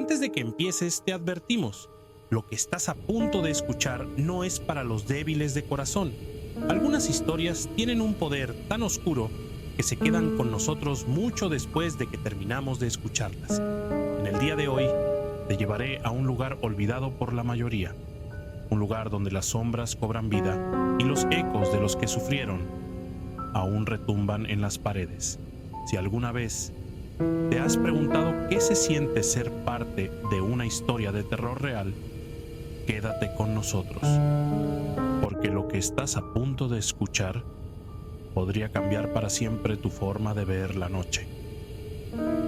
Antes de que empieces, te advertimos. Lo que estás a punto de escuchar no es para los débiles de corazón. Algunas historias tienen un poder tan oscuro que se quedan con nosotros mucho después de que terminamos de escucharlas. En el día de hoy, te llevaré a un lugar olvidado por la mayoría. Un lugar donde las sombras cobran vida y los ecos de los que sufrieron aún retumban en las paredes. Si alguna vez te has preguntado qué se siente ser parte de una historia de terror real, quédate con nosotros, porque lo que estás a punto de escuchar podría cambiar para siempre tu forma de ver la noche.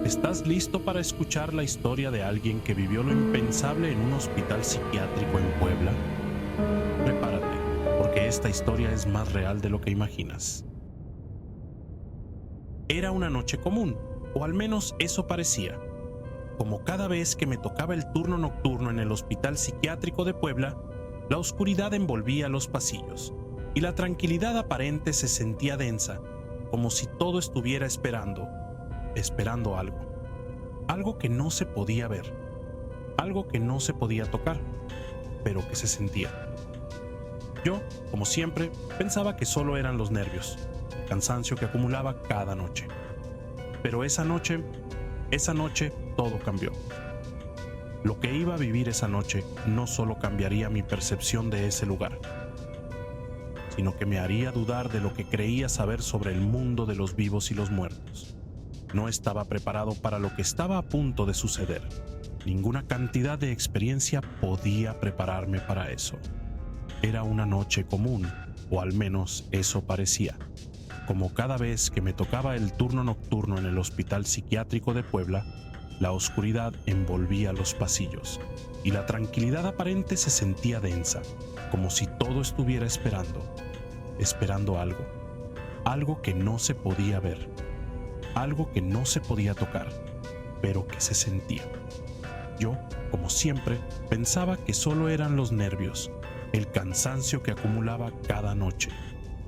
¿Estás listo para escuchar la historia de alguien que vivió lo impensable en un hospital psiquiátrico en Puebla? Prepárate, porque esta historia es más real de lo que imaginas. Era una noche común, o al menos eso parecía. Como cada vez que me tocaba el turno nocturno en el hospital psiquiátrico de Puebla, la oscuridad envolvía los pasillos, y la tranquilidad aparente se sentía densa, como si todo estuviera esperando algo que no se podía ver, algo que no se podía tocar, pero que se sentía. Yo, como siempre, pensaba que solo eran los nervios, el cansancio que acumulaba cada noche. Pero esa noche todo cambió. Lo que iba a vivir esa noche no solo cambiaría mi percepción de ese lugar, sino que me haría dudar de lo que creía saber sobre el mundo de los vivos y los muertos. No estaba preparado para lo que estaba a punto de suceder. Ninguna cantidad de experiencia podía prepararme para eso. Era una noche común, o al menos eso parecía. Como cada vez que me tocaba el turno nocturno en el hospital psiquiátrico de Puebla, la oscuridad envolvía los pasillos, y la tranquilidad aparente se sentía densa, como si todo estuviera esperando algo que no se podía ver. Algo que no se podía tocar, pero que se sentía. Yo, como siempre, pensaba que solo eran los nervios, el cansancio que acumulaba cada noche.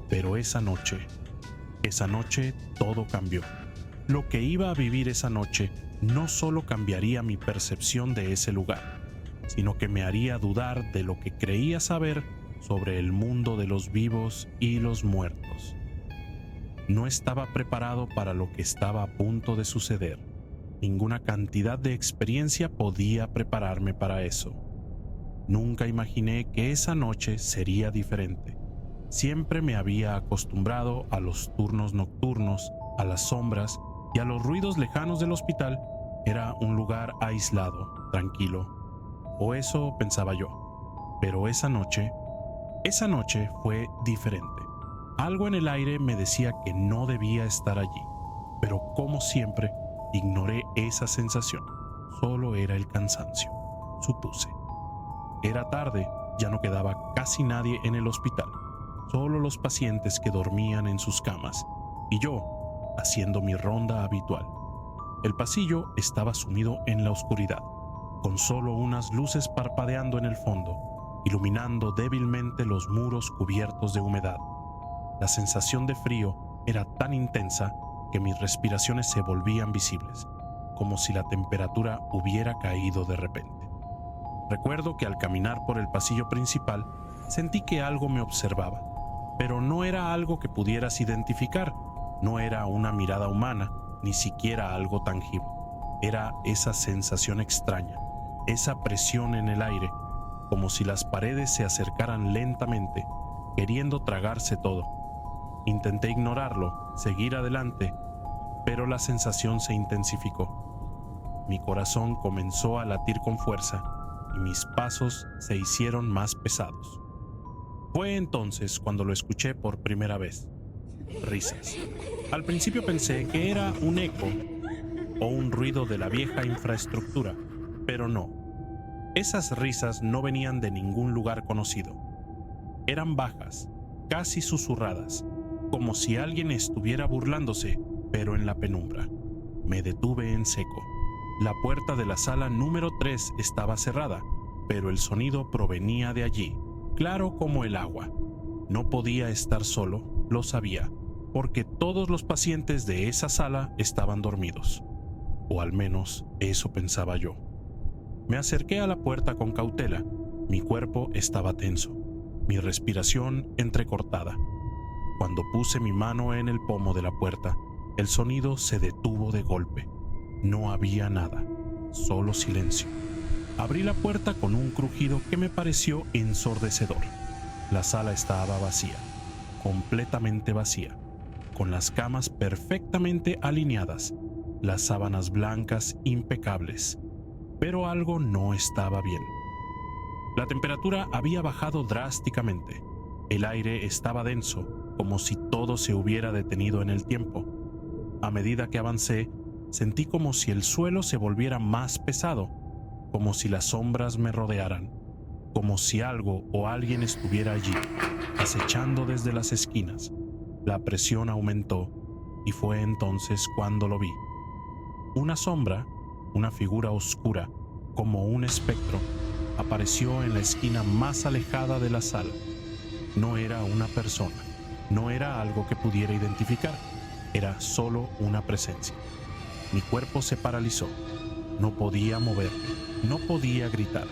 Pero esa noche todo cambió. Lo que iba a vivir esa noche no solo cambiaría mi percepción de ese lugar, sino que me haría dudar de lo que creía saber sobre el mundo de los vivos y los muertos. No estaba preparado para lo que estaba a punto de suceder. Ninguna cantidad de experiencia podía prepararme para eso. Nunca imaginé que esa noche sería diferente. Siempre me había acostumbrado a los turnos nocturnos, a las sombras y a los ruidos lejanos del hospital. Era un lugar aislado, tranquilo. O eso pensaba yo. Pero esa noche fue diferente. Algo en el aire me decía que no debía estar allí, pero como siempre, ignoré esa sensación. Solo era el cansancio, supuse. Era tarde, ya no quedaba casi nadie en el hospital, solo los pacientes que dormían en sus camas, y yo, haciendo mi ronda habitual. El pasillo estaba sumido en la oscuridad, con solo unas luces parpadeando en el fondo, iluminando débilmente los muros cubiertos de humedad. La sensación de frío era tan intensa que mis respiraciones se volvían visibles, como si la temperatura hubiera caído de repente. Recuerdo que al caminar por el pasillo principal, sentí que algo me observaba, pero no era algo que pudieras identificar, no era una mirada humana, ni siquiera algo tangible. Era esa sensación extraña, esa presión en el aire, como si las paredes se acercaran lentamente, queriendo tragarse todo. Intenté ignorarlo, seguir adelante, pero la sensación se intensificó. Mi corazón comenzó a latir con fuerza y mis pasos se hicieron más pesados. Fue entonces cuando lo escuché por primera vez. Risas. Al principio pensé que era un eco o un ruido de la vieja infraestructura, pero no. Esas risas no venían de ningún lugar conocido. Eran bajas, casi susurradas, como si alguien estuviera burlándose, pero en la penumbra. Me detuve en seco. La puerta de la sala número 3 estaba cerrada, pero el sonido provenía de allí, claro como el agua. No podía estar solo, lo sabía, porque todos los pacientes de esa sala estaban dormidos. O al menos eso pensaba yo. Me acerqué a la puerta con cautela. Mi cuerpo estaba tenso, mi respiración entrecortada. Cuando puse mi mano en el pomo de la puerta, el sonido se detuvo de golpe. No había nada, solo silencio. Abrí la puerta con un crujido que me pareció ensordecedor. La sala estaba vacía, completamente vacía, con las camas perfectamente alineadas, las sábanas blancas impecables. Pero algo no estaba bien. La temperatura había bajado drásticamente. El aire estaba denso, como si todo se hubiera detenido en el tiempo. A medida que avancé, sentí como si el suelo se volviera más pesado, como si las sombras me rodearan, como si algo o alguien estuviera allí, acechando desde las esquinas. La presión aumentó y fue entonces cuando lo vi. Una sombra, una figura oscura, como un espectro, apareció en la esquina más alejada de la sala. No era una persona, no era algo que pudiera identificar, era solo una presencia. Mi cuerpo se paralizó. No podía moverme, no podía gritar.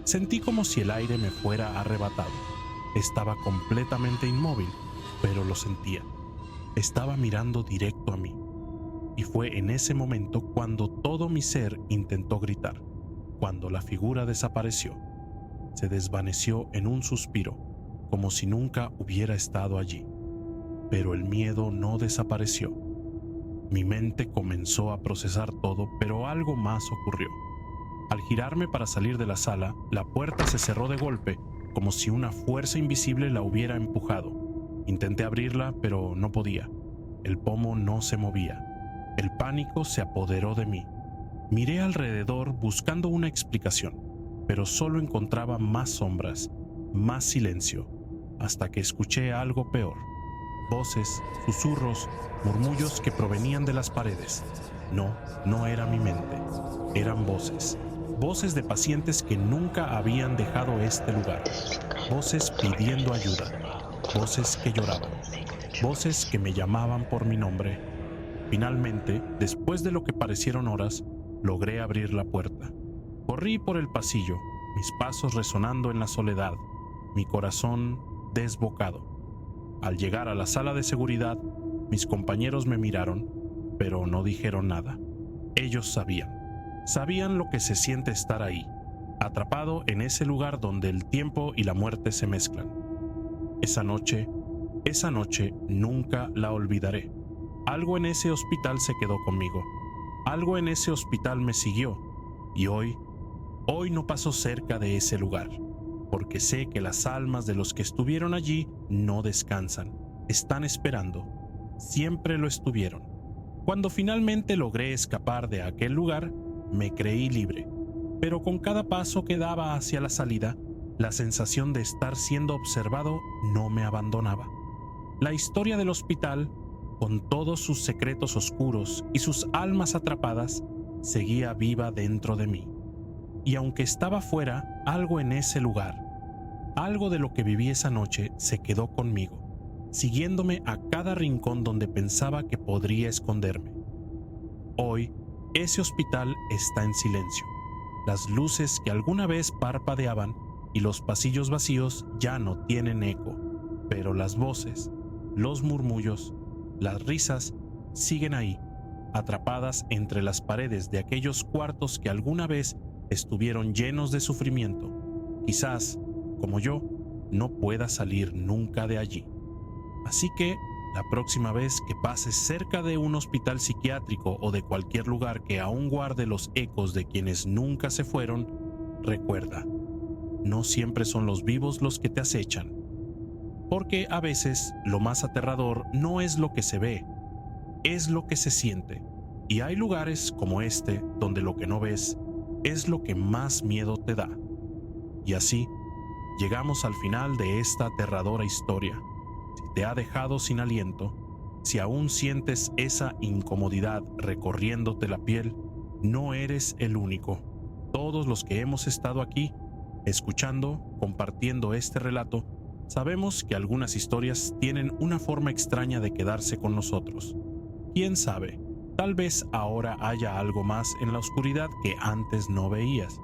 Sentí como si el aire me fuera arrebatado. Estaba completamente inmóvil, pero lo sentía. Estaba mirando directo a mí. Y fue en ese momento cuando todo mi ser intentó gritar, cuando la figura desapareció. Se desvaneció en un suspiro, como si nunca hubiera estado allí. Pero el miedo no desapareció. Mi mente comenzó a procesar todo, pero algo más ocurrió. Al girarme para salir de la sala, la puerta se cerró de golpe, como si una fuerza invisible la hubiera empujado. Intenté abrirla, pero no podía. El pomo no se movía. El pánico se apoderó de mí. Miré alrededor buscando una explicación, pero solo encontraba más sombras, más silencio, hasta que escuché algo peor. Voces, susurros, murmullos que provenían de las paredes. No era mi mente. Eran voces. Voces de pacientes que nunca habían dejado este lugar. Voces pidiendo ayuda. Voces que lloraban. Voces que me llamaban por mi nombre. Finalmente, después de lo que parecieron horas, logré abrir la puerta. Corrí por el pasillo, mis pasos resonando en la soledad, mi corazón desbocado. Al llegar a la sala de seguridad, mis compañeros me miraron, pero no dijeron nada. Ellos sabían lo que se siente estar ahí, atrapado en ese lugar donde el tiempo y la muerte se mezclan. Esa noche nunca la olvidaré. Algo en ese hospital se quedó conmigo. Algo en ese hospital me siguió. Y hoy no paso cerca de ese lugar, porque sé que las almas de los que estuvieron allí no descansan, están esperando. Siempre lo estuvieron. Cuando finalmente logré escapar de aquel lugar, me creí libre, pero con cada paso que daba hacia la salida, la sensación de estar siendo observado no me abandonaba. La historia del hospital, con todos sus secretos oscuros y sus almas atrapadas, seguía viva dentro de mí. Y aunque estaba fuera, algo en ese lugar, algo de lo que viví esa noche se quedó conmigo, siguiéndome a cada rincón donde pensaba que podría esconderme. Hoy, ese hospital está en silencio. Las luces que alguna vez parpadeaban y los pasillos vacíos ya no tienen eco, pero las voces, los murmullos, las risas siguen ahí, atrapadas entre las paredes de aquellos cuartos que alguna vez estuvieron llenos de sufrimiento. Quizás, como yo, no pueda salir nunca de allí. Así que, la próxima vez que pases cerca de un hospital psiquiátrico o de cualquier lugar que aún guarde los ecos de quienes nunca se fueron, recuerda, no siempre son los vivos los que te acechan. Porque a veces lo más aterrador no es lo que se ve, es lo que se siente. Y hay lugares como este donde lo que no ves es lo que más miedo te da. Y así, llegamos al final de esta aterradora historia. Si te ha dejado sin aliento, si aún sientes esa incomodidad recorriéndote la piel, no eres el único. Todos los que hemos estado aquí, escuchando, compartiendo este relato, sabemos que algunas historias tienen una forma extraña de quedarse con nosotros. ¿Quién sabe? Tal vez ahora haya algo más en la oscuridad que antes no veías.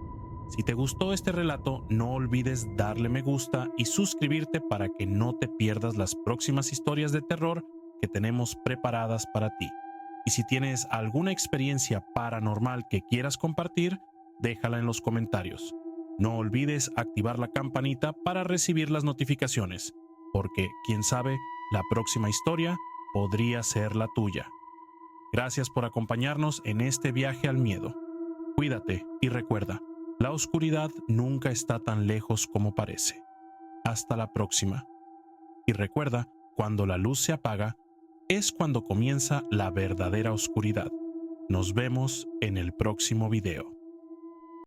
Si te gustó este relato, no olvides darle me gusta y suscribirte para que no te pierdas las próximas historias de terror que tenemos preparadas para ti. Y si tienes alguna experiencia paranormal que quieras compartir, déjala en los comentarios. No olvides activar la campanita para recibir las notificaciones, porque, quién sabe, la próxima historia podría ser la tuya. Gracias por acompañarnos en este viaje al miedo. Cuídate y recuerda, la oscuridad nunca está tan lejos como parece. Hasta la próxima. Y recuerda, cuando la luz se apaga, es cuando comienza la verdadera oscuridad. Nos vemos en el próximo video.